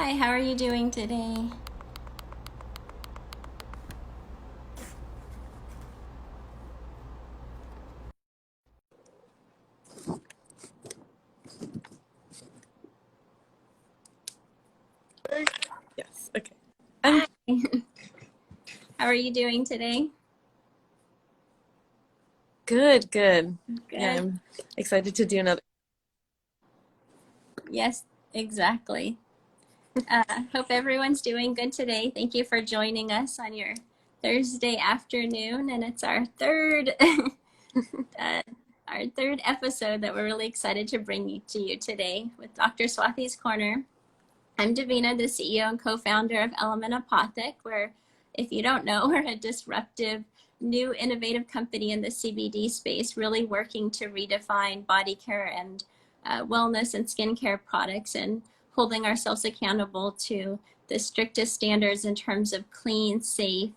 Hi, how are you doing today? Yes, okay. I'm Hi. How are you doing today? good, good. Yeah, Good. I'm excited to do another. Yes, exactly. Hope everyone's doing good today. Thank you for joining us on your Thursday afternoon, and it's our third uh, our third episode that we're really excited to bring you to you today with Dr. Swathi's Corner. I'm Davina, the CEO and co-founder of Element Apothic, where, if you don't know, we're a disruptive, new, innovative company in the CBD space, really working to redefine body care and wellness and skincare products, and holding ourselves accountable to the strictest standards in terms of clean, safe,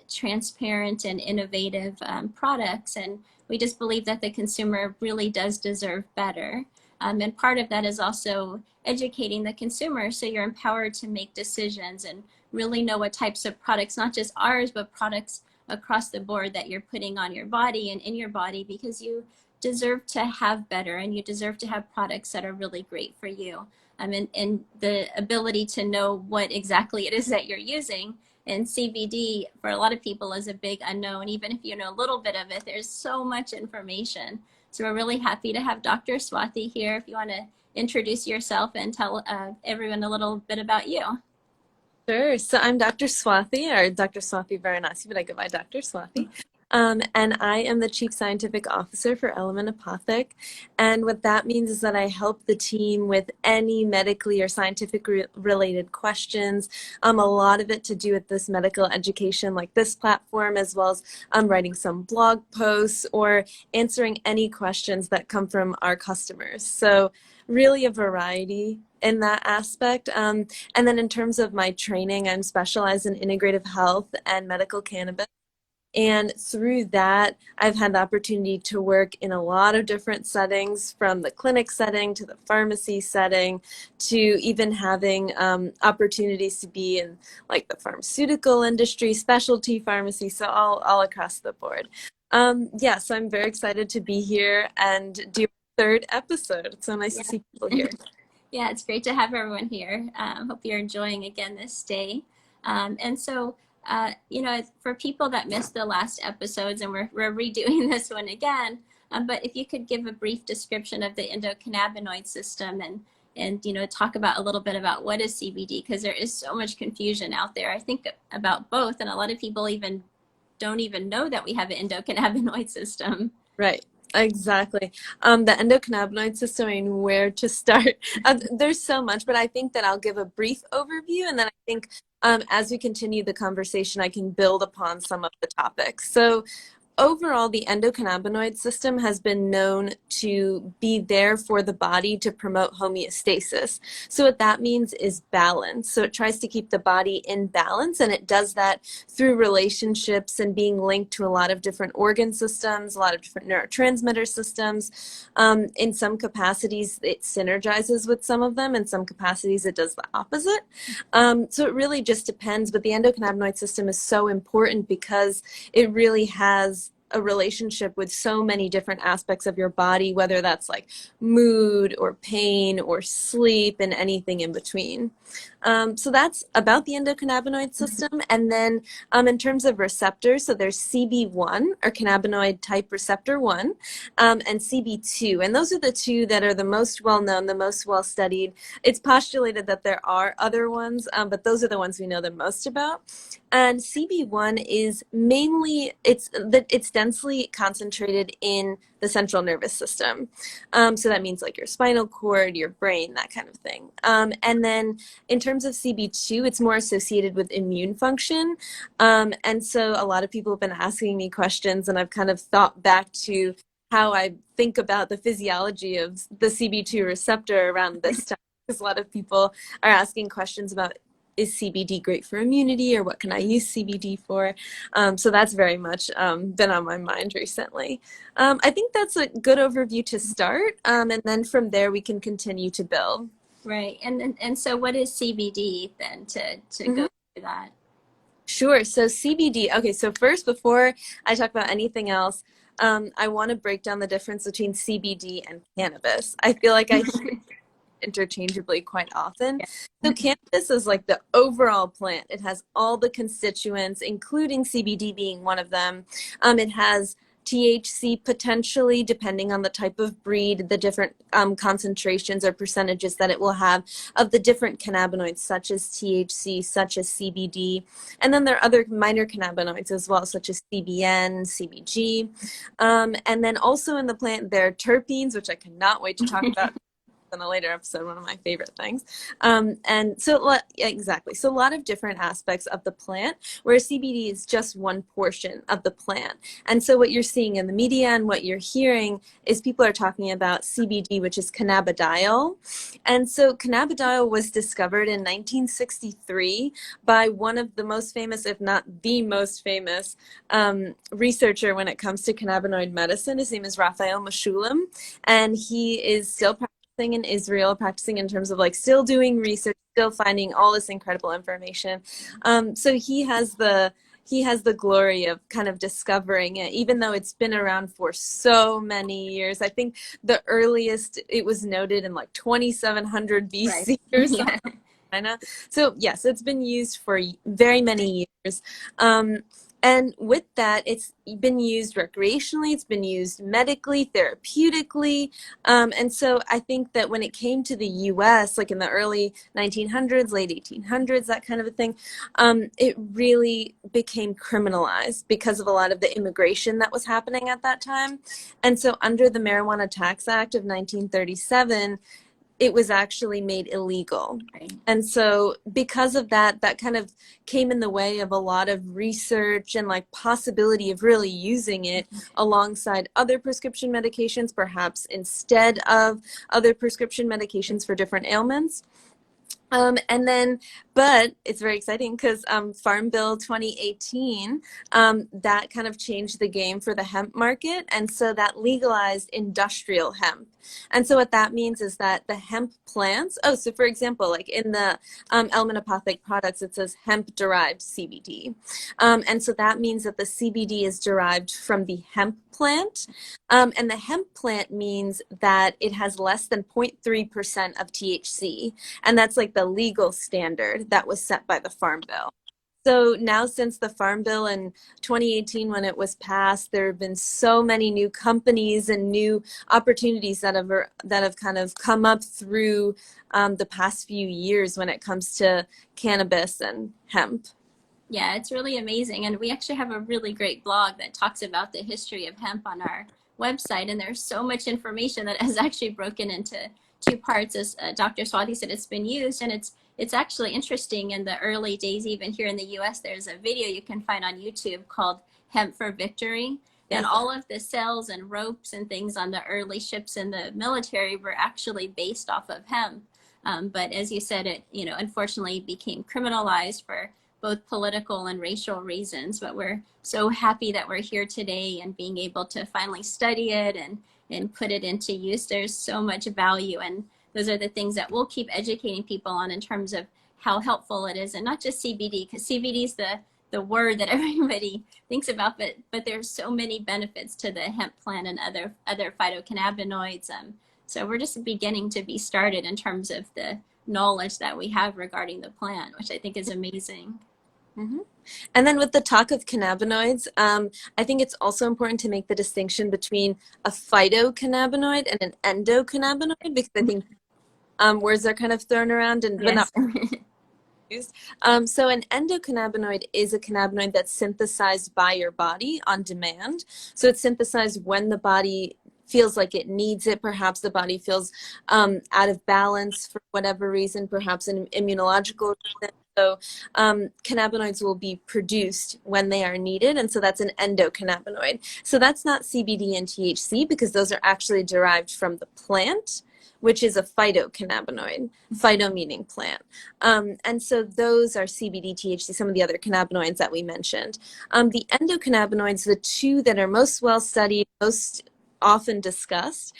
transparent, and innovative products. And we just believe that the consumer really does deserve better. And part of that is also educating the consumer so you're empowered to make decisions and really know what types of products, not just ours, but products across the board that you're putting on your body and in your body, because you deserve to have better and you deserve to have products that are really great for you. And the ability to know what exactly it is that you're using. And CBD for a lot of people is a big unknown. Even if you know a little bit of it, there's so much information. So we're really happy to have Dr. Swathi here. If you want to introduce yourself and tell everyone a little bit about you. Sure. So I'm Dr. Swathi, or Dr. Swathi Varanasi, but I go by Dr. Swathi. And I am the Chief Scientific Officer for Element Apothic. And what that means is that I help the team with any medically or scientific related questions. A lot of it to do with this medical education, like this platform, as well as writing some blog posts or answering any questions that come from our customers. So really a variety in that aspect. And then in terms of my training, I'm specialized in integrative health and medical cannabis. And through that, I've had the opportunity to work in a lot of different settings, from the clinic setting to the pharmacy setting, to even having opportunities to be in like the pharmaceutical industry, specialty pharmacy, so all across the board. Yeah, so I'm very excited to be here and do a third episode. It's so nice Yeah. to see people here. Yeah, it's great to have everyone here. Hope you're enjoying again this day. And so, for people that missed the last episodes, and we're redoing this one again, but if you could give a brief description of the endocannabinoid system and talk about a little bit about what is CBD, because there is so much confusion out there. I think about both, and a lot of people even don't even know that we have an endocannabinoid system. Right. Exactly. The endocannabinoid system, I mean, where to start? There's so much, but I think that I'll give a brief overview, and then I think as we continue the conversation, I can build upon some of the topics. So overall, the endocannabinoid system has been known to be there for the body to promote homeostasis. So what that means is balance. So it tries to keep the body in balance, and it does that through relationships and being linked to a lot of different organ systems, a lot of different neurotransmitter systems. In some capacities, it synergizes with some of them. In some capacities, it does the opposite. So it really just depends, but the endocannabinoid system is so important because it really has a relationship with so many different aspects of your body, whether that's like mood or pain or sleep and anything in between. So that's about the endocannabinoid system. And then in terms of receptors, so there's CB1, or cannabinoid type receptor 1, and CB2. And those are the two that are the most well-known, the most well-studied. It's postulated that there are other ones, but those are the ones we know the most about. And CB1 is mainly, it's densely concentrated in the central nervous system. So that means like your spinal cord, your brain, that kind of thing. And then in terms of CB2, it's more associated with immune function. And so a lot of people have been asking me questions, and I've kind of thought back to how I think about the physiology of the CB2 receptor around this time. Because a lot of people are asking questions about, is CBD great for immunity, or what can I use CBD for? So that's very much been on my mind recently. I think that's a good overview to start, and then from there we can continue to build. Right. And so what is CBD then to go through that? Sure. So CBD. Okay. So first, before I talk about anything else, I want to break down the difference between CBD and cannabis. I feel like I hear interchangeably quite often. So cannabis is like the overall plant. It has all the constituents, including CBD being one of them. It has THC potentially, depending on the type of breed, the different concentrations or percentages that it will have of the different cannabinoids, such as THC, such as CBD. And then there are other minor cannabinoids as well, such as CBN, CBG. And then also in the plant, there are terpenes, which I cannot wait to talk about in a later episode, one of my favorite things. And so, exactly. So a lot of different aspects of the plant, where CBD is just one portion of the plant. And so what you're seeing in the media and what you're hearing is people are talking about CBD, which is cannabidiol. And so cannabidiol was discovered in 1963 by one of the most famous, if not the most famous, researcher when it comes to cannabinoid medicine. His name is Raphael Mechoulam, and he is still in Israel, practicing in terms of like still doing research, still finding all this incredible information. So he has the glory of kind of discovering it, even though it's been around for so many years. I think the earliest it was noted in like 2700 BC or something. Yeah. So yes, it's been used for very many years. And with that, it's been used recreationally, it's been used medically, therapeutically. And so I think that when it came to the US, like in the early 1900s, late 1800s, that kind of a thing, it really became criminalized because of a lot of the immigration that was happening at that time. And so under the Marijuana Tax Act of 1937, it was actually made illegal. Right. And so because of that, that kind of came in the way of a lot of research and like possibility of really using it alongside other prescription medications, perhaps instead of other prescription medications for different ailments. And then, but it's very exciting because Farm Bill 2018, that kind of changed the game for the hemp market. And so that legalized industrial hemp. And so what that means is that the hemp plants, so for example, like in the Elminopathic products, it says hemp-derived CBD. And so that means that the CBD is derived from the hemp plant. And the hemp plant means that it has less than 0.3% of THC. And that's like the legal standard that was set by the Farm Bill. So now since the Farm Bill in 2018, when it was passed, there have been so many new companies and new opportunities that have kind of come up through the past few years when it comes to cannabis and hemp. Yeah, it's really amazing. And we actually have a really great blog that talks about the history of hemp on our website. And there's so much information that is actually broken into two parts. As Dr. Swathi said, it's been used, and it's actually interesting. In the early days, even here in the US, there's a video you can find on YouTube called Hemp for Victory. And all of the cells and ropes and things on the early ships in the military were actually based off of hemp. But as you said, it unfortunately became criminalized for both political and racial reasons. But we're so happy that we're here today and being able to finally study it and put it into use. There's so much value, and those are the things that we'll keep educating people on in terms of how helpful it is, and not just CBD, because CBD is the word that everybody thinks about, but there's so many benefits to the hemp plant and other phytocannabinoids. So we're just beginning to be started in terms of the knowledge that we have regarding the plant, which I think is amazing. Mm-hmm. And then with the talk of cannabinoids, I think it's also important to make the distinction between a phytocannabinoid and an endocannabinoid, because I think words are kind of thrown around and but not used. So an endocannabinoid is a cannabinoid that's synthesized by your body on demand. So it's synthesized when the body feels like it needs it. Perhaps the body feels out of balance for whatever reason, perhaps an immunological reason. So cannabinoids will be produced when they are needed, and so that's an endocannabinoid. So that's not CBD and THC, because those are actually derived from the plant, which is a phytocannabinoid, phyto meaning plant. And so those are CBD, THC, some of the other cannabinoids that we mentioned. The endocannabinoids, the two that are most well studied, most often discussed,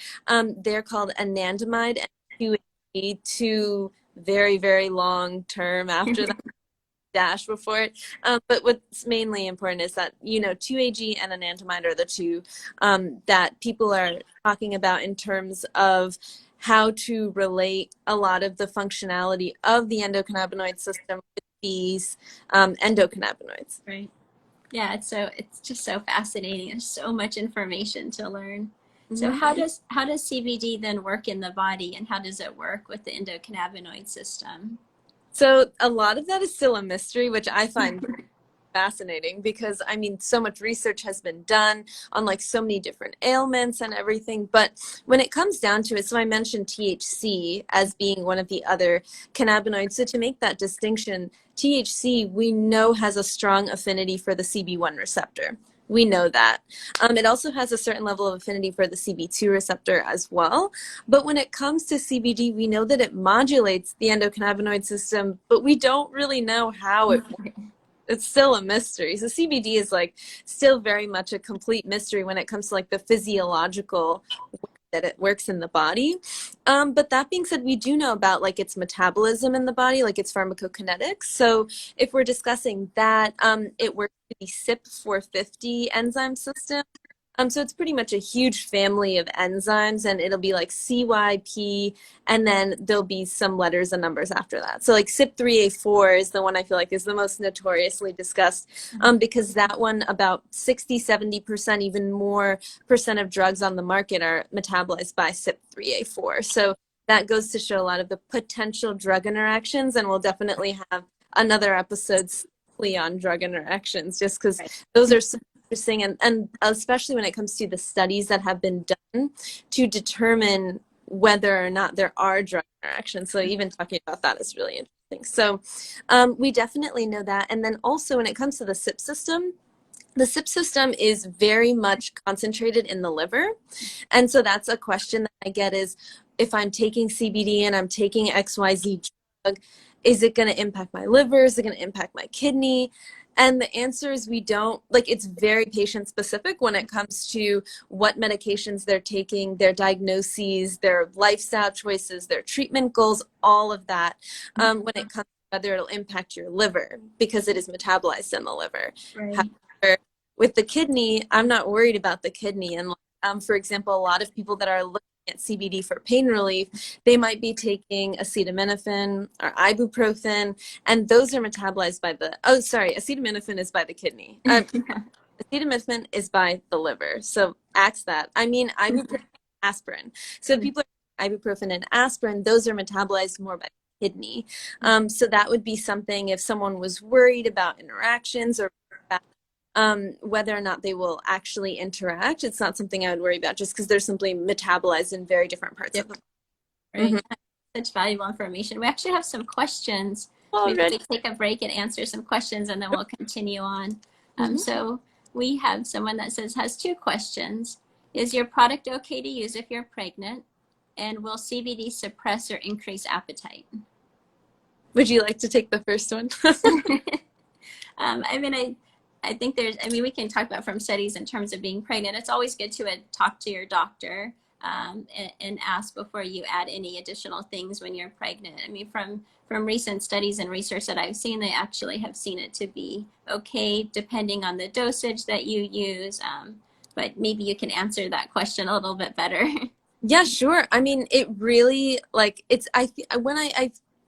they're called anandamide and 2 to very, very long term after that dash before it. But what's mainly important is that, 2AG and anandamide are the two that people are talking about in terms of how to relate a lot of the functionality of the endocannabinoid system with these endocannabinoids. Right. Yeah, it's just so fascinating. There's so much information to learn. So Mm-hmm. how does CBD then work in the body, and how does it work with the endocannabinoid system? So a lot of that is still a mystery, which I find fascinating because so much research has been done on like so many different ailments and everything, but when it comes down to it, so I mentioned THC as being one of the other cannabinoids. So to make that distinction, THC we know has a strong affinity for the CB1 receptor. We know that. It also has a certain level of affinity for the CB2 receptor as well. But when it comes to CBD, we know that it modulates the endocannabinoid system, but we don't really know how it works. It's still a mystery. So CBD is like still very much a complete mystery when it comes to like the physiological way that it works in the body. But that being said, we do know about like its metabolism in the body, like its pharmacokinetics. So if we're discussing that, it works with the CYP450 enzyme system. So it's pretty much a huge family of enzymes, and it'll be like CYP, and then there'll be some letters and numbers after that. So like CYP3A4 is the one I feel like is the most notoriously discussed, because that one, about 60, 70%, even more percent of drugs on the market are metabolized by CYP3A4. So that goes to show a lot of the potential drug interactions, and we'll definitely have another episode specifically on drug interactions, just because those are so interesting, and especially when it comes to the studies that have been done to determine whether or not there are drug interactions. So even talking about that is really interesting. So we definitely know that. And then also when it comes to the CYP system is very much concentrated in the liver. And so that's a question that I get is, if I'm taking CBD and I'm taking XYZ drug, is it going to impact my liver? Is it going to impact my kidney? And the answer is we don't, like, it's very patient specific when it comes to what medications they're taking, their diagnoses, their lifestyle choices, their treatment goals, all of that, when it comes to whether it'll impact your liver, because it is metabolized in the liver. Right. However, with the kidney, I'm not worried about the kidney. And for example, a lot of people that are looking at CBD for pain relief, they might be taking acetaminophen or ibuprofen, and those are metabolized by acetaminophen is by the kidney. Acetaminophen is by the liver. So axe that. I mean, ibuprofen, aspirin. So people are ibuprofen and aspirin, those are metabolized more by the kidney. So that would be something if someone was worried about interactions or whether or not they will actually interact. It's not something I would worry about, just because they're simply metabolized in very different parts of the body. Right. Such valuable information. We actually have some questions. Maybe we take a break and answer some questions, and then we'll continue on. So we have someone that has two questions. Is your product okay to use if you're pregnant? And will CBD suppress or increase appetite? Would you like to take the first one? I think we can talk about from studies in terms of being pregnant. It's always good to talk to your doctor and ask before you add any additional things when you're pregnant. I mean, from recent studies and research that I've seen, they actually have seen it to be okay depending on the dosage that you use. But maybe you can answer that question a little bit better. Yeah, sure. I mean, it really, like,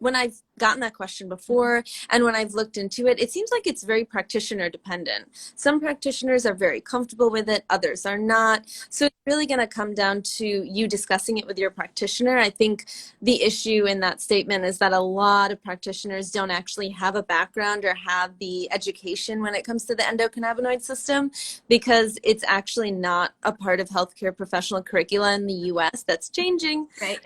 when I've gotten that question before and when I've looked into it, it seems like it's very practitioner dependent. Some practitioners are very comfortable with it, others are not. So it's really going to come down to you discussing it with your practitioner. I think the issue in that statement is that a lot of practitioners don't actually have a background or have the education when it comes to the endocannabinoid system, because it's actually not a part of healthcare professional curricula in the US. That's changing. Right.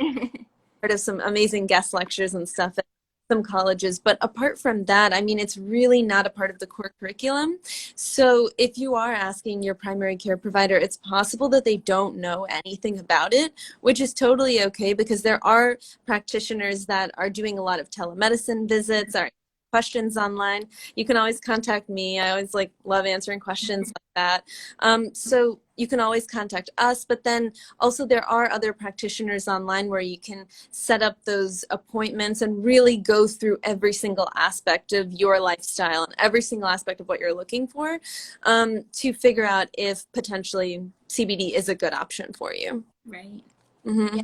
Part of some amazing guest lectures and stuff at some colleges, but apart from that, I mean, it's really not a part of the core curriculum. So if you are asking your primary care provider, it's possible that they don't know anything about it, which is totally okay, because there are practitioners that are doing a lot of telemedicine visits, are questions online, you can always contact me. I always love answering questions like that. So you can always contact us, but then also there are other practitioners online where you can set up those appointments and really go through every single aspect of your lifestyle and every single aspect of what you're looking for, to figure out if potentially CBD is a good option for you. Right. Mm-hmm. Yeah.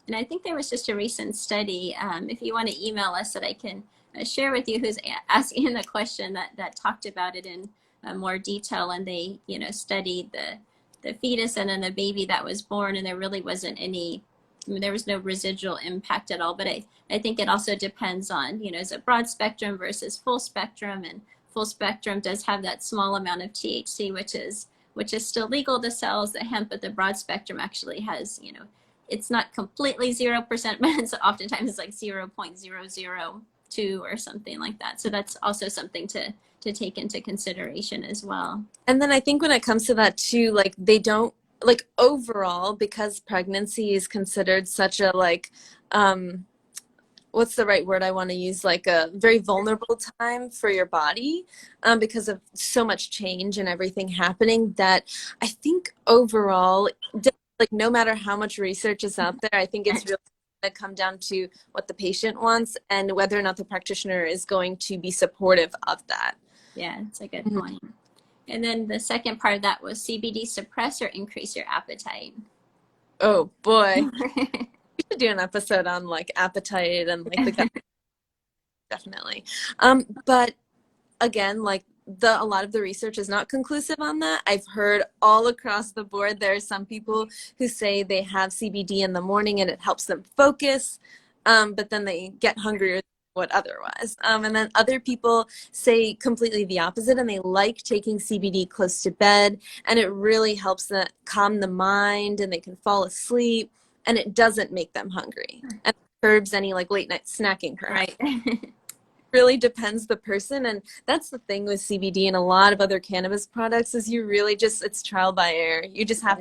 And I think there was just a recent study, if you want to email us, that I can share with you, who's asking the question, that talked about it in more detail. And they, studied the fetus and then the baby that was born, and there really wasn't any, there was no residual impact at all. But I think it also depends on, is it broad spectrum versus full spectrum, and full spectrum does have that small amount of THC, which is still legal to sell as the hemp, but the broad spectrum actually has, it's not completely 0%, but it's oftentimes it's like 0.002 or something like that. So that's also something to take into consideration as well. And then I think when it comes to that too, they don't, overall, because pregnancy is considered such a what's the right word I want to use, a very vulnerable time for your body, because of so much change and everything happening, that I think overall, no matter how much research is out there, I think it's really going to come down to what the patient wants and whether or not the practitioner is going to be supportive of that. Yeah, it's a good point. And then the second part of that was CBD suppress or increase your appetite. Oh boy. We should do an episode on appetite and the gut. Definitely. But again, a lot of the research is not conclusive on that. I've heard all across the board, there are some people who say they have CBD in the morning and it helps them focus, but then they get hungrier than what otherwise. And then other people say completely the opposite, and they like taking CBD close to bed, and it really helps them calm the mind, and they can fall asleep, and it doesn't make them hungry, and curbs any late night snacking, perhaps. Right. Really depends the person, and that's the thing with CBD and a lot of other cannabis products, is you really it's trial by error. You just have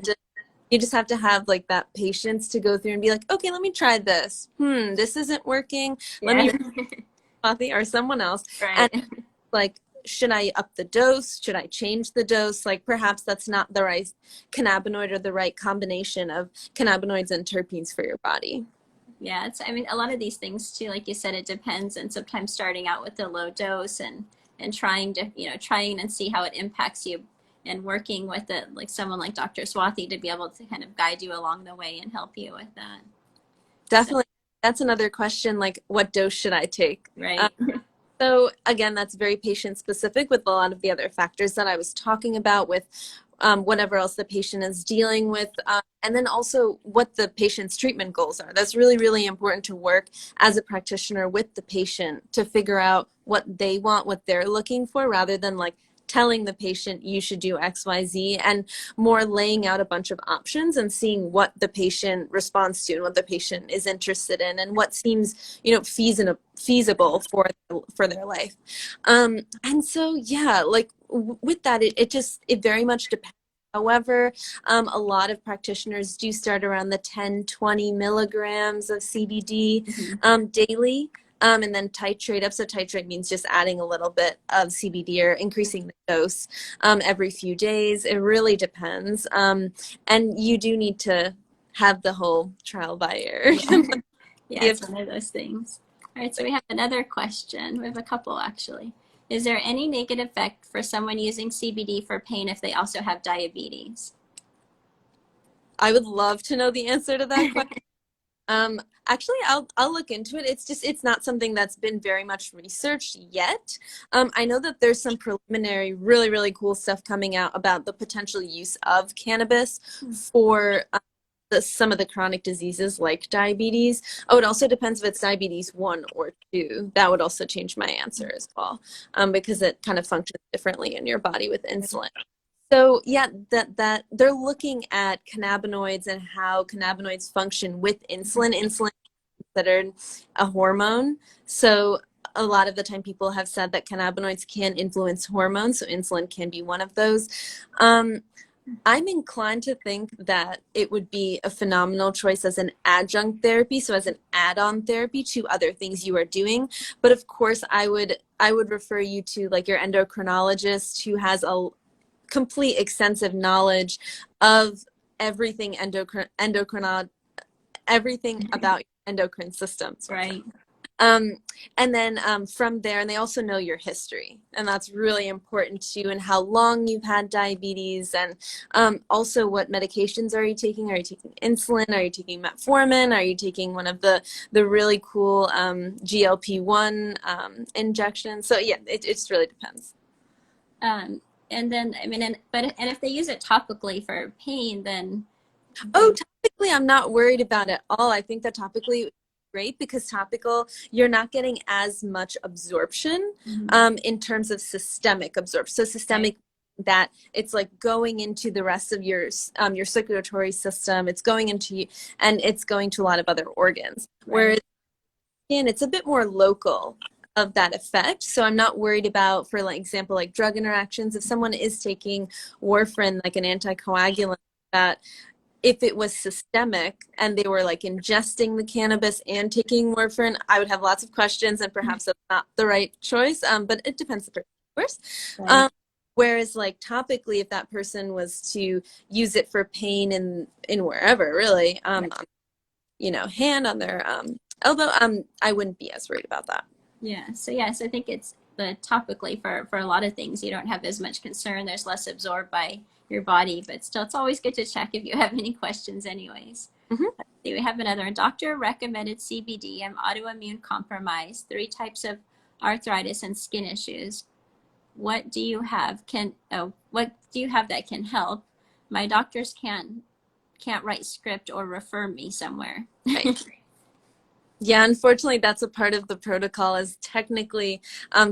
to have that patience to go through and be like, okay, let me try this. This isn't working. Yeah. Let me Swathi or someone else. Right. And should I up the dose? Should I change the dose? Perhaps that's not the right cannabinoid or the right combination of cannabinoids and terpenes for your body. Yeah, a lot of these things too, like you said, it depends, and sometimes starting out with a low dose and trying to, trying and see how it impacts you, and working with it, someone like Dr. Swathi to be able to kind of guide you along the way and help you with that. Definitely. That's another question, what dose should I take? Right. So again, that's very patient specific with a lot of the other factors that I was talking about, with whatever else the patient is dealing with, and then also what the patient's treatment goals are. That's really, really important to work as a practitioner with the patient to figure out what they want, what they're looking for, rather than telling the patient you should do XYZ, and more laying out a bunch of options and seeing what the patient responds to and what the patient is interested in and what seems feasible for their life. And so with that, it very much depends. However, a lot of practitioners do start around the 10-20 milligrams of CBD daily, and then titrate up. So titrate means just adding a little bit of CBD or increasing the dose every few days. It really depends. And you do need to have the whole trial by error. Yeah, it's one of those things. All right, so we have another question. We have a couple, actually. Is there any negative effect for someone using CBD for pain if they also have diabetes? I would love to know the answer to that question. Actually, I'll look into it. It's not something that's been very much researched yet. I know that there's some preliminary, really, really cool stuff coming out about the potential use of cannabis for some of the chronic diseases like diabetes. Oh, it also depends if it's diabetes 1 or 2. That would also change my answer as well, because it kind of functions differently in your body with insulin. So yeah, that they're looking at cannabinoids and how cannabinoids function with insulin. Insulin is considered a hormone. So a lot of the time people have said that cannabinoids can influence hormones. So insulin can be one of those. I'm inclined to think that it would be a phenomenal choice as an adjunct therapy, so as an add-on therapy to other things you are doing. But of course, I would I would refer you to like your endocrinologist who has a complete extensive knowledge of everything everything about your endocrine system. Right. And then from there, and they also know your history, and that's really important too, and how long you've had diabetes, and also what medications are you taking? Are you taking insulin? Are you taking metformin? Are you taking one of the really cool GLP-1 injections? So yeah, it just really depends. And then, I mean, and if they use it topically for pain, then Oh, topically, I'm not worried about it at all. I think that topically great because topical, you're not getting as much absorption in terms of systemic absorption. So systemic, that it's like going into the rest of your circulatory system. It's going into, and it's going to a lot of other organs. Whereas skin, it's a bit more local of that effect. So I'm not worried about, for like example, like drug interactions. If someone is taking warfarin, like an anticoagulant, that if it was systemic and they were like ingesting the cannabis and taking warfarin, I would have lots of questions and perhaps that's not the right choice. But it depends, of course. Right. Whereas like topically, if that person was to use it for pain in wherever, really, you know, hand on their elbow, I wouldn't be as worried about that. Yeah. So I think it's the topically for a lot of things, you don't have as much concern. There's less absorbed by your body, but still, it's always good to check if you have any questions anyways. We have another. Doctor recommended CBD. I'm autoimmune compromised, 3 types of arthritis and skin issues. What do you have what do you have that can help? My doctors can't write script or refer me somewhere. Right. Yeah, unfortunately, that's a part of the protocol is technically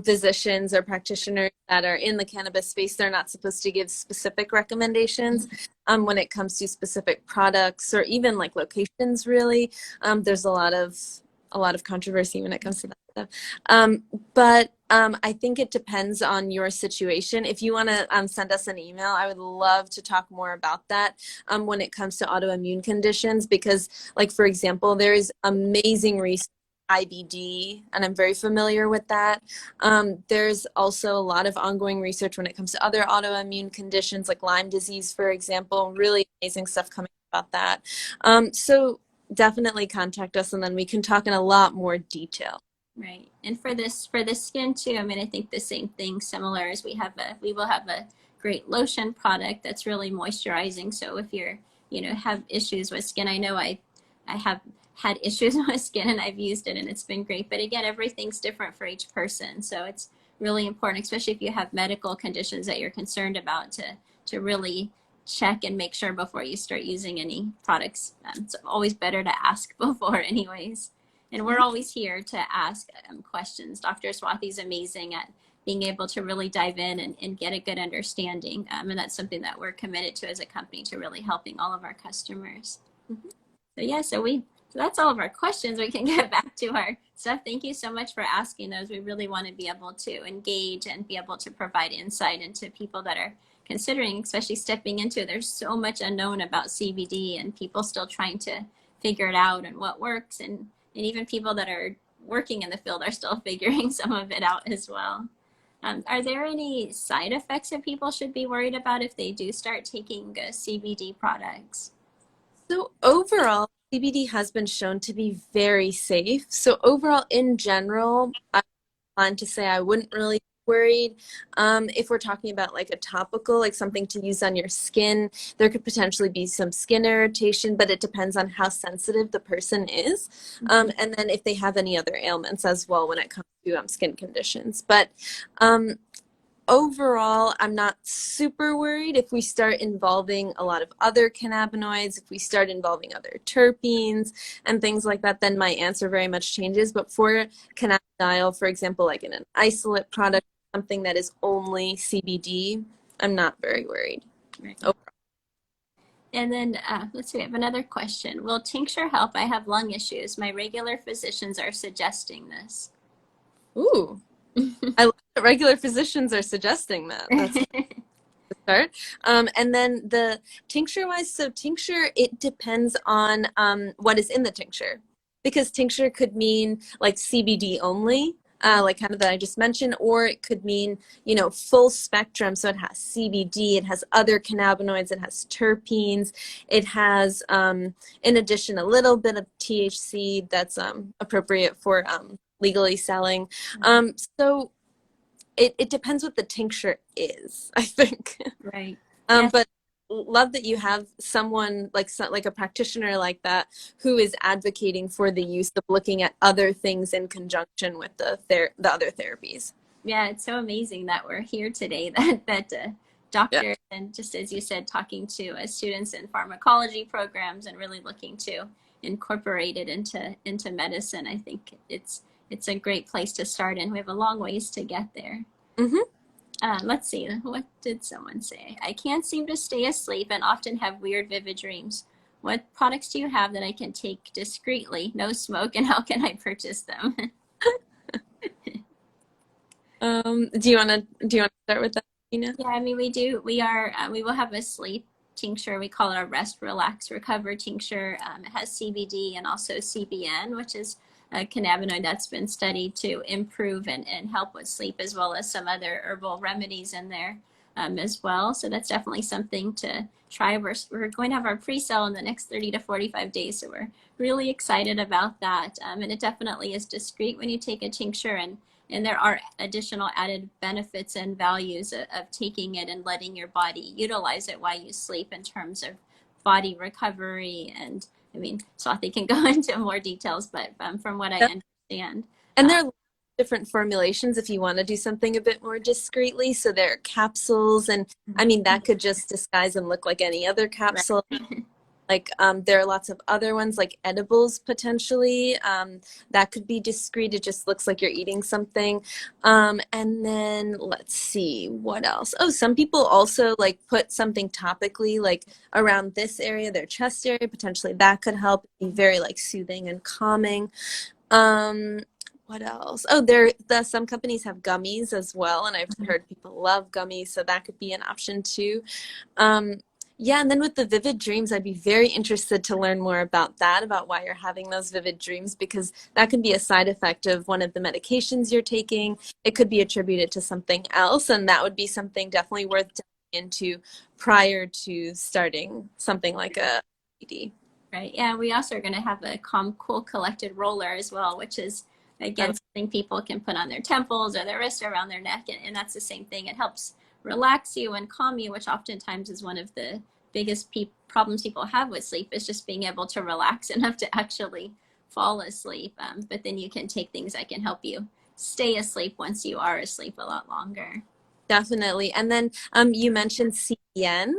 physicians or practitioners that are in the cannabis space, they're not supposed to give specific recommendations when it comes to specific products or even like locations, really. There's a lot of controversy when it comes to that stuff. But I think it depends on your situation. If you want to send us an email, I would love to talk more about that when it comes to autoimmune conditions, because like, for example, there's amazing research IBD, and I'm very familiar with that. There's also a lot of ongoing research when it comes to other autoimmune conditions like Lyme disease, for example. Really amazing stuff coming about that. So definitely contact us, and then we can talk in a lot more detail. Right. And for the skin too, I mean, I think the same thing, similar, as we will have a great lotion product that's really moisturizing. So if you're, have issues with skin, I know I have had issues with skin and I've used it and it's been great. But again, everything's different for each person. So it's really important, especially if you have medical conditions that you're concerned about, to really check and make sure before you start using any products. It's always better to ask before anyways. And we're always here to ask questions. Dr. Swathi is amazing at being able to really dive in and get a good understanding. And that's something that we're committed to as a company, to really helping all of our customers. So that's all of our questions. We can get back to our stuff. Thank you so much for asking those. We really want to be able to engage and be able to provide insight into people that are considering, especially stepping into. There's so much unknown about CBD and people still trying to figure it out and what works, and even people that are working in the field are still figuring some of it out as well. Are there any side effects that people should be worried about if they do start taking CBD products? So overall, CBD has been shown to be very safe. So overall, in general, I'm inclined to say I wouldn't really be worried. If we're talking about like a topical, like something to use on your skin, there could potentially be some skin irritation, but it depends on how sensitive the person is. And then if they have any other ailments as well when it comes to skin conditions. But overall, I'm not super worried. If we start involving a lot of other cannabinoids, if we start involving other terpenes and things like that, then my answer very much changes. But for cannabidiol, for example, like in an isolate product, something that is only CBD, I'm not very worried. Right. Overall. And then let's see, we have another question. Will tincture help? I have lung issues. My regular physicians are suggesting this. Ooh. I love that regular physicians are suggesting that. That's the start. And then the tincture wise, so tincture, it depends on what is in the tincture, because tincture could mean like CBD only. like kind of that I just mentioned, or it could mean, you know, full spectrum. So it has CBD, it has other cannabinoids, it has terpenes, it has, in addition, a little bit of THC that's appropriate for legally selling. So it depends what the tincture is, I think. Right. Yes. But love that you have someone like a practitioner like that who is advocating for the use of looking at other things in conjunction with the other therapies. Yeah, it's so amazing that we're here today. That Yeah. doctors and, just as you said, talking to students in pharmacology programs and really looking to incorporate it into medicine. I think it's a great place to start, and we have a long ways to get there. Mm-hmm. Let's see, what did someone say? I can't seem to stay asleep and often have weird, vivid dreams. What products do you have that I can take discreetly, no smoke, and how can I purchase them? Do you want to start with that, Tina? Yeah, I mean, we will have a sleep tincture. We call it a rest, relax, recover tincture. It has CBD and also CBN, which is a cannabinoid that's been studied to improve and help with sleep, as well as some other herbal remedies in there as well. So that's definitely something to try. We're going to have our pre-sale in the next 30 to 45 days. So we're really excited about that. And it definitely is discreet when you take a tincture, and there are additional added benefits and values of taking it and letting your body utilize it while you sleep in terms of body recovery. And I mean, Swathi can go into more details, but from what I understand. And there are different formulations if you want to do something a bit more discreetly. So there are capsules, and I mean, that could just disguise and look like any other capsule. Right. Like there are lots of other ones like edibles potentially that could be discreet. It just looks like you're eating something. And then let's see what else. Oh, some people also like put something topically like around this area, their chest area. Potentially that could help be very like soothing and calming. What else? Oh, some companies have gummies as well, and I've heard people love gummies, so that could be an option too. Yeah, and then with the vivid dreams, I'd be very interested to learn more about that, about why you're having those vivid dreams, because that could be a side effect of one of the medications you're taking. It could be attributed to something else, and that would be something definitely worth diving into prior to starting something like a CBD. Right. Yeah, we also are going to have a calm, cool, collected roller as well, which is, again, something people can put on their temples or their wrist or around their neck. And that's the same thing. It helps relax you and calm you, which oftentimes is one of the biggest problems people have with sleep, is just being able to relax enough to actually fall asleep. But then you can take things that can help you stay asleep once you are asleep a lot longer. Definitely. And then you mentioned CBN.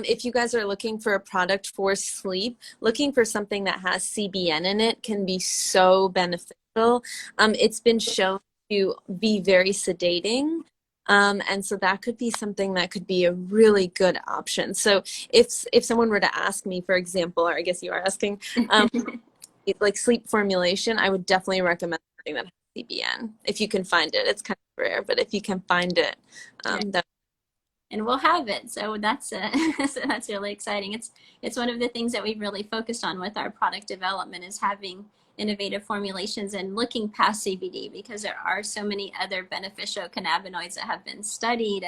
If you guys are looking for a product for sleep, looking for something that has CBN in it can be so beneficial. It's been shown to be very sedating. And so that could be something that could be a really good option. So if someone were to ask me, for example, or I guess you are asking, like sleep formulation, I would definitely recommend something that has CBN if you can find it. It's kind of rare, but if you can find it, and we'll have it. So that's so that's really exciting. It's one of the things that we've really focused on with our product development, is having innovative formulations and looking past CBD, because there are so many other beneficial cannabinoids that have been studied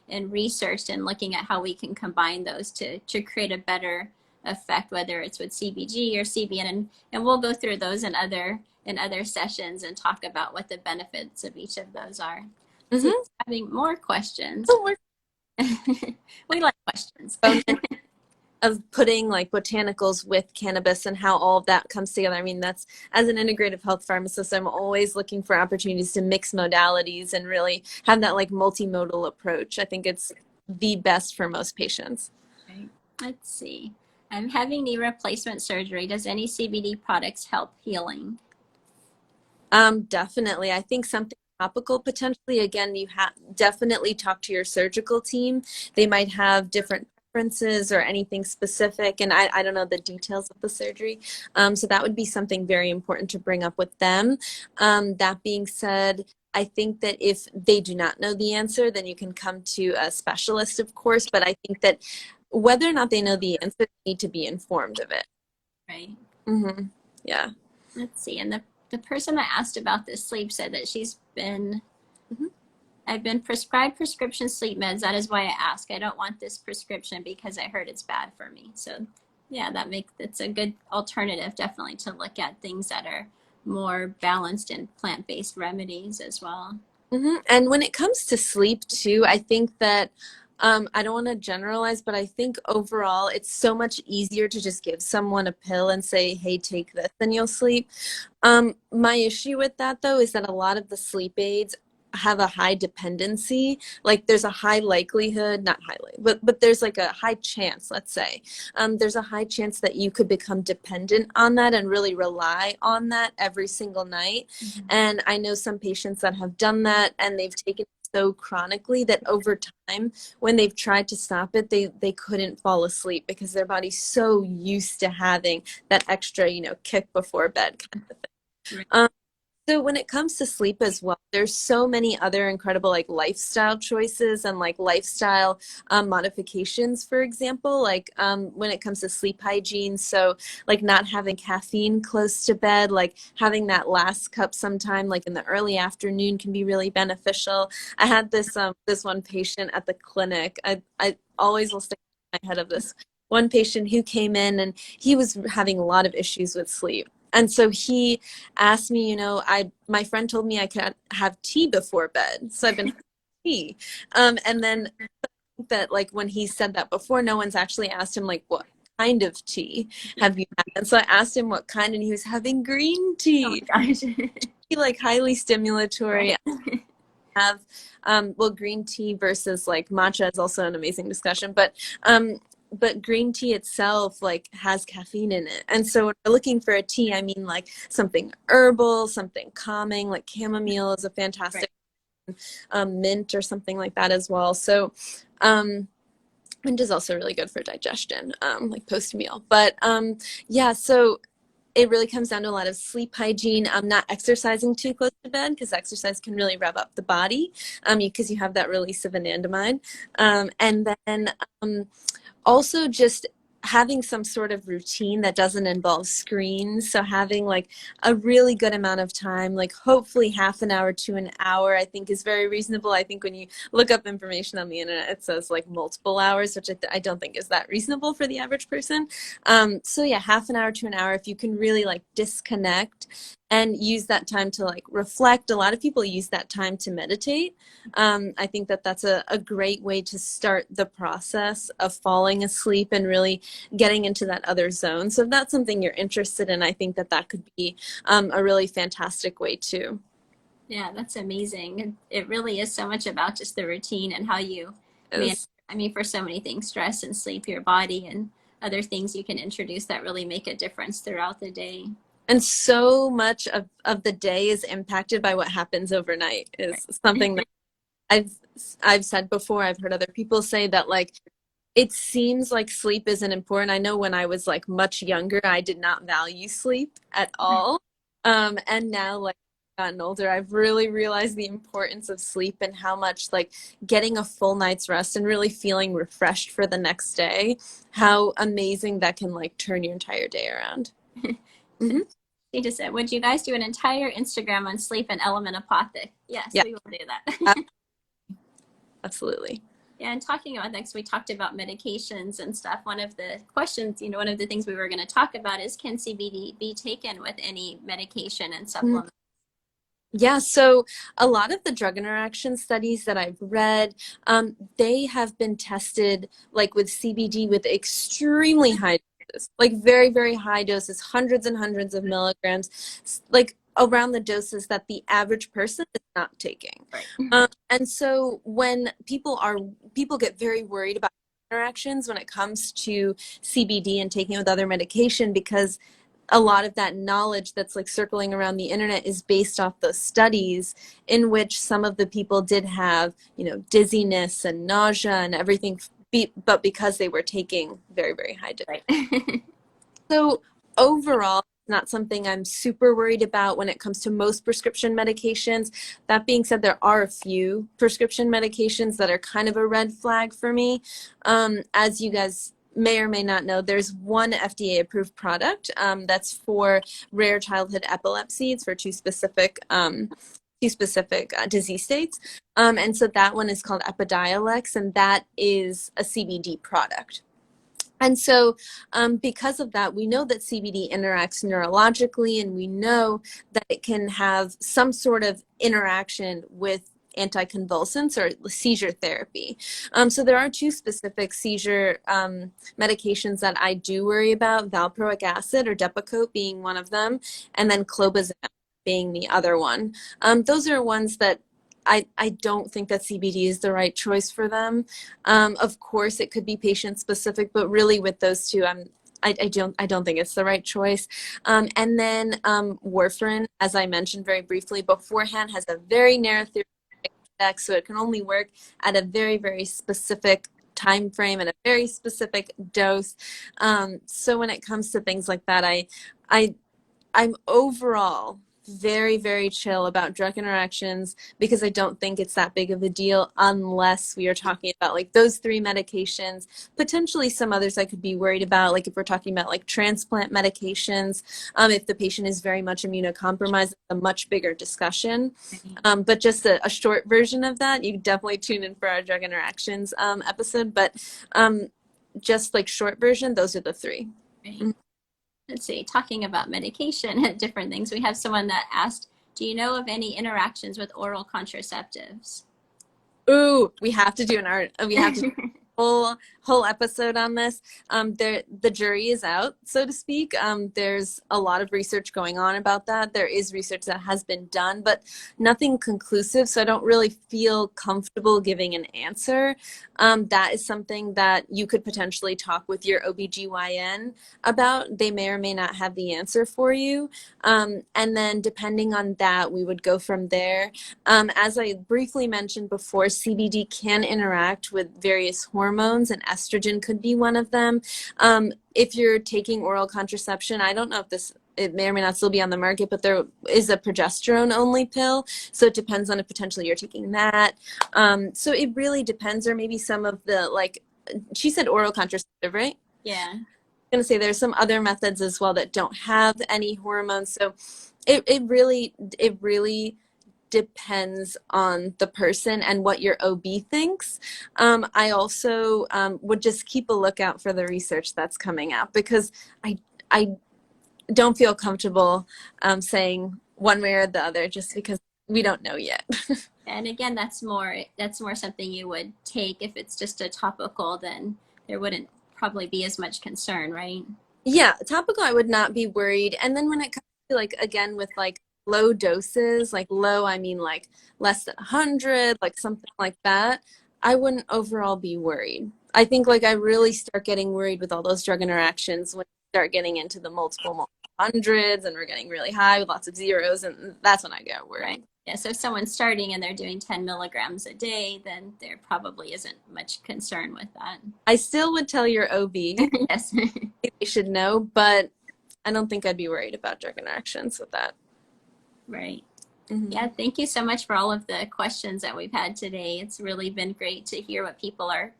and researched, and looking at how we can combine those to create a better effect, whether it's with CBG or CBN, and we'll go through those in other sessions and talk about what the benefits of each of those are. So having more questions. We like questions. Of putting like botanicals with cannabis and how all of that comes together. I mean, that's, as an integrative health pharmacist, I'm always looking for opportunities to mix modalities and really have that like multimodal approach. I think it's the best for most patients. Right. Let's see. I'm having knee replacement surgery. Does any CBD products help healing? Definitely. I think something topical potentially. Again, you have definitely talk to your surgical team. They might have different preferences or anything specific, and I don't know the details of the surgery. So that would be something very important to bring up with them. That being said, I think that if they do not know the answer, then you can come to a specialist, of course. But I think that whether or not they know the answer, they need to be informed of it. Right. Yeah. Let's see. And the the person that asked about this sleep said that she's been, Mhm. I've been prescribed prescription sleep meds. That is why I ask. I don't want this prescription because I heard it's bad for me. So yeah, that's a good alternative, definitely, to look at things that are more balanced and plant-based remedies as well. And when it comes to sleep too, I think that I don't want to generalize, but I think overall it's so much easier to just give someone a pill and say, hey, take this and you'll sleep. My issue with that though is that a lot of the sleep aids have a high dependency. Like there's a high likelihood, not highly, but there's like a high chance, let's say. There's a high chance that you could become dependent on that and really rely on that every single night. Mm-hmm. And I know some patients that have done that and they've taken it so chronically that over time, when they've tried to stop it, they couldn't fall asleep because their body's so used to having that extra, kick before bed kind of thing. Right. So when it comes to sleep as well, there's so many other incredible like lifestyle choices and like lifestyle modifications, for example, like when it comes to sleep hygiene. So like not having caffeine close to bed, like having that last cup sometime like in the early afternoon can be really beneficial. I had this one patient at the clinic. I always will stick in my head of this one patient who came in and he was having a lot of issues with sleep. And so he asked me, my friend told me I could have tea before bed. So I've been having tea. And then that like when he said that before, no one's actually asked him like, what kind of tea have you had? And so I asked him what kind, and he was having green tea. Oh my gosh. Like highly stimulatory. Right. Have green tea versus like matcha is also an amazing discussion, but green tea itself like has caffeine in it. And so when we're looking for a tea, I mean like something herbal, something calming, like chamomile is a fantastic mint or something like that as well. So mint is also really good for digestion, like post meal. But yeah, so it really comes down to a lot of sleep hygiene. Not exercising too close to bed because exercise can really rev up the body because you have that release of anandamide. And then also just having some sort of routine that doesn't involve screens. So having like a really good amount of time, like hopefully half an hour to an hour, I think is very reasonable. I think when you look up information on the internet, it says like multiple hours, which I don't think is that reasonable for the average person. So yeah, half an hour to an hour, if you can really like disconnect and use that time to like reflect. A lot of people use that time to meditate. I think that that's a great way to start the process of falling asleep and really getting into that other zone. So if that's something you're interested in, I think that could be a really fantastic way too. Yeah, that's amazing. It really is so much about just the routine and how you manage. I mean, for so many things, stress and sleep, your body, and other things you can introduce that really make a difference throughout the day. And so much of the day is impacted by what happens overnight is something that I've said before. I've heard other people say that like it seems like sleep isn't important. I know when I was like much younger, I did not value sleep at all. And now like I've gotten older, I've really realized the importance of sleep and how much like getting a full night's rest and really feeling refreshed for the next day, how amazing that can like turn your entire day around. Mm-hmm. She just said, would you guys do an entire Instagram on sleep and elementopathic? Yes, Yeah, we will do that. absolutely. Yeah, and talking about that, because we talked about medications and stuff, one of the questions, one of the things we were going to talk about is, can CBD be taken with any medication and supplements? Yeah, so a lot of the drug interaction studies that I've read, they have been tested like with CBD with extremely high doses, like very, very high doses, hundreds and hundreds of milligrams, like around the doses that the average person is not taking. Right. And so when people get very worried about interactions when it comes to CBD and taking it with other medication because a lot of that knowledge that's like circling around the internet is based off those studies in which some of the people did have, dizziness and nausea and everything, but because they were taking very, very high doses. Right. So overall, not something I'm super worried about when it comes to most prescription medications. That being said, there are a few prescription medications that are kind of a red flag for me. As you guys may or may not know, there's one FDA approved product that's for rare childhood epilepsy. It's for two specific disease states. And so that one is called Epidiolex, and that is a CBD product. And so because of that, we know that CBD interacts neurologically, and we know that it can have some sort of interaction with anticonvulsants or seizure therapy. So there are two specific seizure medications that I do worry about, valproic acid or Depakote being one of them, and then clobazam being the other one. Those are ones that I don't think that CBD is the right choice for them. Of course, it could be patient specific, but really with those two, I don't think it's the right choice. And then warfarin, as I mentioned very briefly beforehand, has a very narrow therapeutic index, so it can only work at a very, very specific time frame and a very specific dose. So when it comes to things like that, I'm overall very, very chill about drug interactions because I don't think it's that big of a deal unless we are talking about like those three medications, potentially some others I could be worried about, like if we're talking about like transplant medications, if the patient is very much immunocompromised, a much bigger discussion. But just a short version of that, you definitely tune in for our drug interactions episode, but just like short version, those are the three. Right. Let's see, talking about medication and different things, we have someone that asked, do you know of any interactions with oral contraceptives? Ooh, we have to do whole episode on this. The jury is out, so to speak. There's a lot of research going on about that. There is research that has been done, but nothing conclusive, so I don't really feel comfortable giving an answer. That is something that you could potentially talk with your OBGYN about. They may or may not have the answer for you. And then depending on that, we would go from there. As I briefly mentioned before, CBD can interact with various hormones, and estrogen could be one of them. If you're taking oral contraception, I don't know if it may or may not still be on the market, but there is a progesterone only pill. So it depends on if potentially you're taking that. So it really depends, or maybe some of the, like, she said oral contraceptive, right? Yeah. I'm going to say there's some other methods as well that don't have any hormones. So it really depends on the person and what your OB thinks. I also would just keep a lookout for the research that's coming out, because I don't feel comfortable saying one way or the other just because we don't know yet. And again, that's more something you would take. If it's just a topical, then there wouldn't probably be as much concern, right? Yeah, topical I would not be worried. And then when it comes to, like, again, with like low doses, like low, I mean like less than 100, like something like that, I wouldn't overall be worried. I think like I really start getting worried with all those drug interactions when you start getting into the multiple hundreds and we're getting really high with lots of zeros, and that's when I get worried. Right. Yeah, so if someone's starting and they're doing 10 milligrams a day, then there probably isn't much concern with that. I still would tell your OB. Yes. They should know, but I don't think I'd be worried about drug interactions with that. Right. Mm-hmm. Yeah, thank you so much for all of the questions that we've had today. It's really been great to hear what people are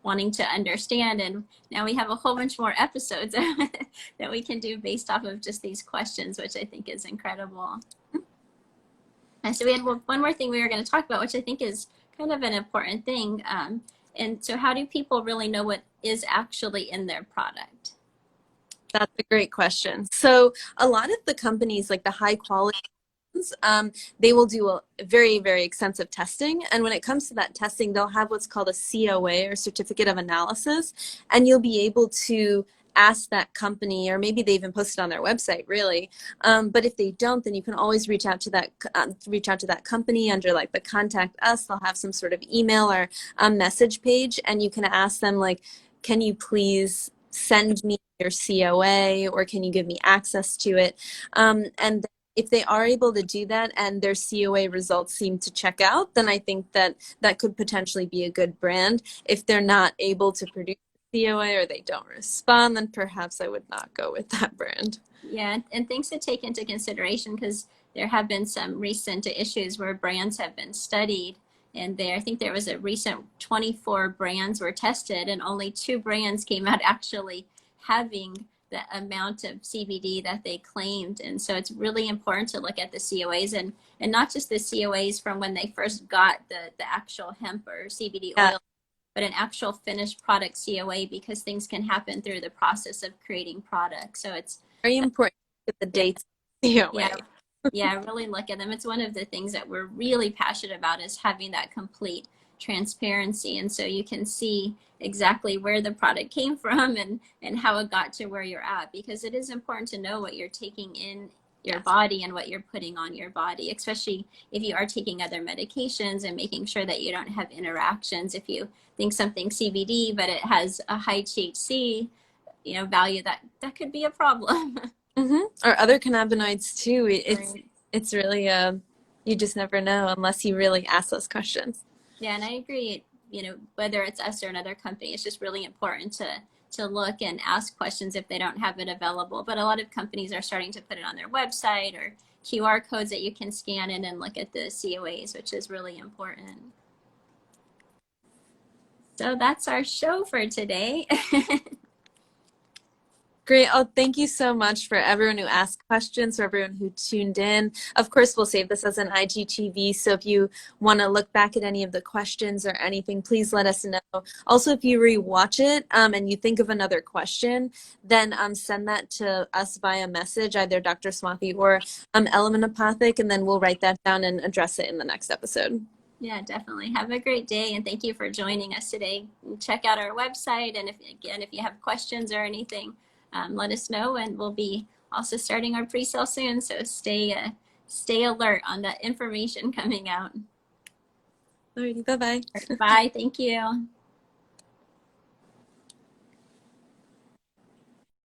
wanting to understand, and now we have a whole bunch more episodes that we can do based off of just these questions, which I think is incredible. And so we had one more thing we were going to talk about, which I think is kind of an important thing. And so how do people really know what is actually in their product? That's a great question. So a lot of the companies, like the high quality they will do a very, very extensive testing. And when it comes to that testing, they'll have what's called a COA, or certificate of analysis. And you'll be able to ask that company, or maybe they even post it on their website, really. But if they don't, then you can always reach out to that company under like the contact us. They'll have some sort of email or message page, and you can ask them like, can you please send me your COA, or can you give me access to it? And if they are able to do that and their COA results seem to check out, then I think that could potentially be a good brand. If they're not able to produce COA or they don't respond, then perhaps I would not go with that brand. Yeah, and things to take into consideration, because there have been some recent issues where brands have been studied And I think there was a recent 24 brands were tested, and only 2 brands came out actually having the amount of CBD that they claimed. And so it's really important to look at the COAs, and not just the COAs from when they first got the actual hemp or CBD Yeah, oil, but an actual finished product COA, because things can happen through the process of creating products. So it's very important to get the yeah, dates COA. yeah, yeah, really look at them. It's one of the things that we're really passionate about, is having that complete transparency. And so you can see exactly where the product came from, and how it got to where you're at, because it is important to know what you're taking in your Yes. body and what you're putting on your body, especially if you are taking other medications, and making sure that you don't have interactions. If you think something CBD, but it has a high THC, value, that could be a problem. Or other cannabinoids too. Right. It's really you just never know unless you really ask those questions. Yeah, and I agree. Whether it's us or another company, it's just really important to look and ask questions if they don't have it available. But a lot of companies are starting to put it on their website, or QR codes that you can scan in and look at the COAs, which is really important. So that's our show for today. Great. Oh, thank you so much for everyone who asked questions, for everyone who tuned in. Of course, we'll save this as an IGTV, so if you want to look back at any of the questions or anything, please let us know. Also, if you rewatch it and you think of another question, then send that to us via message, either Dr. Swathi or Elementopathic, and then we'll write that down and address it in the next episode. Yeah, definitely. Have a great day, and thank you for joining us today. Check out our website, and if you have questions or anything, let us know, and we'll be also starting our pre-sale soon. So stay alert on that information coming out. Alrighty, bye-bye. Bye. Thank you.